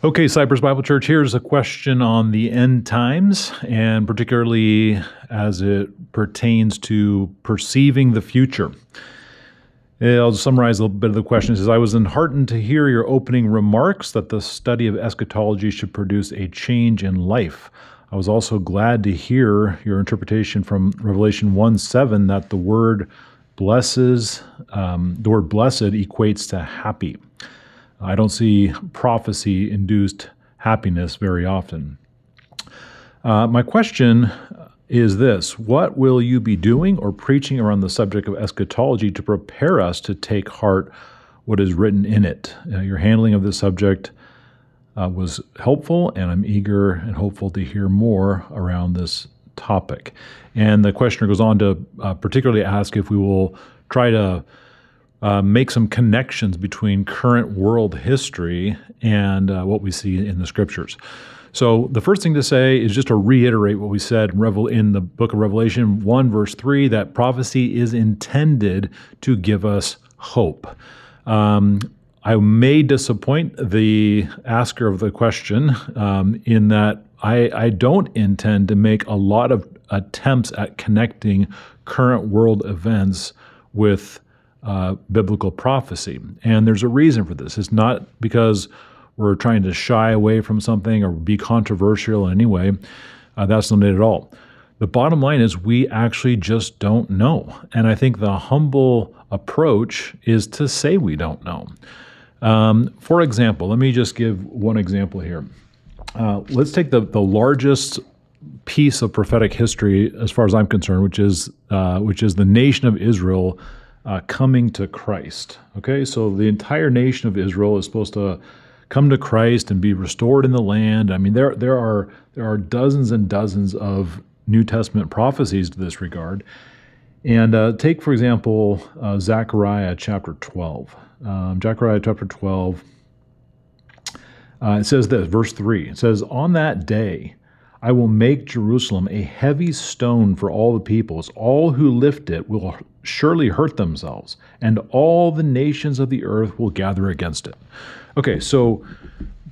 Okay, Cypress Bible Church, here's a question on the end times, and particularly as it pertains to perceiving the future. I'll summarize a little bit of the question. It says, I was heartened to hear your opening remarks that the study of eschatology should produce a change in life. I was also glad to hear your interpretation from Revelation 1:7 that the word blesses, the word blessed equates to happy. I don't see prophecy-induced happiness very often. My question is this: what will you be doing or preaching around the subject of eschatology to prepare us to take heart what is written in it? Your handling of this subject was helpful, and I'm eager and hopeful to hear more around this topic. And the questioner goes on to particularly ask if we will try to make some connections between current world history and what we see in the scriptures. So the first thing to say is just to reiterate what we said in the book of Revelation 1, verse 3, that prophecy is intended to give us hope. I may disappoint the asker of the question in that I don't intend to make a lot of attempts at connecting current world events with biblical prophecy. And there's a reason for this. It's not because we're trying to shy away from something or be controversial in any way. That's not it at all. The bottom line is we actually just don't know. And I think the humble approach is to say we don't know. For example, let me just give one example here. Let's take the largest piece of prophetic history, as far as I'm concerned, which is the nation of Israel coming to Christ. Okay, so the entire nation of Israel is supposed to come to Christ and be restored in the land. I mean, there are dozens and dozens of New Testament prophecies to this regard. And take, for example, Zechariah chapter 12. Zechariah chapter 12, it says this, verse 3. It says, on that day I will make Jerusalem a heavy stone for all the peoples. All who lift it will surely hurt themselves, and all the nations of the earth will gather against it. Okay, so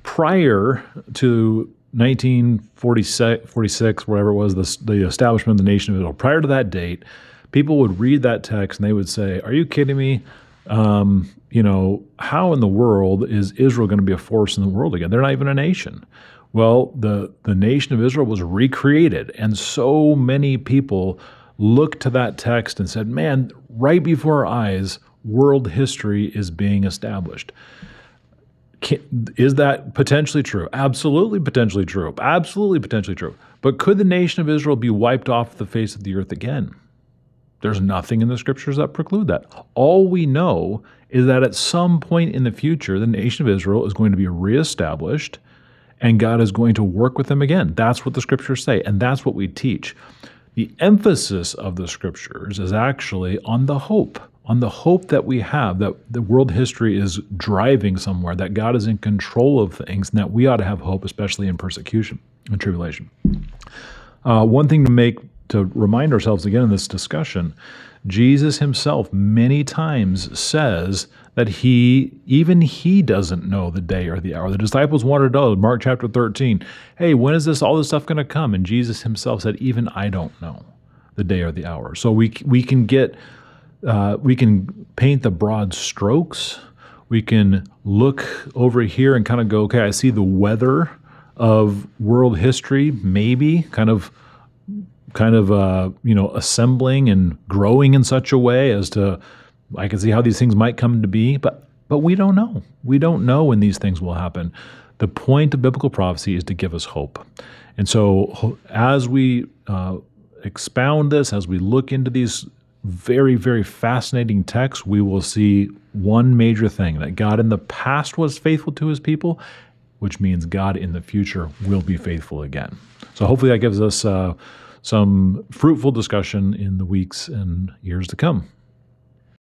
prior to 1946, whatever it was, the establishment of the nation of Israel, prior to that date, people would read that text and they would say, are you kidding me? How in the world is Israel going to be a force in the world again? They're not even a nation. Well, the nation of Israel was recreated, and so many people looked to that text and said, man, right before our eyes, world history is being established. Is that potentially true? Absolutely potentially true. Absolutely potentially true. But could the nation of Israel be wiped off the face of the earth again? There's nothing in the scriptures that preclude that. All we know is that at some point in the future, the nation of Israel is going to be reestablished, and God is going to work with them again. That's what the scriptures say, and that's what we teach. The emphasis of the scriptures is actually on the hope that we have, that the world history is driving somewhere, that God is in control of things, and that we ought to have hope, especially in persecution and tribulation. One thing to remind ourselves again in this discussion, Jesus himself many times says that even he doesn't know the day or the hour. The disciples wanted to know, Mark chapter 13, hey, when is all this stuff going to come? And Jesus himself said, even I don't know the day or the hour. So we can paint the broad strokes. We can look over here and kind of go, okay, I see the weather of world history, maybe kind of assembling and growing in such a way as to, I can see how these things might come to be, but we don't know. We don't know when these things will happen. The point of biblical prophecy is to give us hope. And so as we expound this, as we look into these very, very fascinating texts, we will see one major thing, that God in the past was faithful to his people, which means God in the future will be faithful again. So hopefully that gives us some fruitful discussion in the weeks and years to come.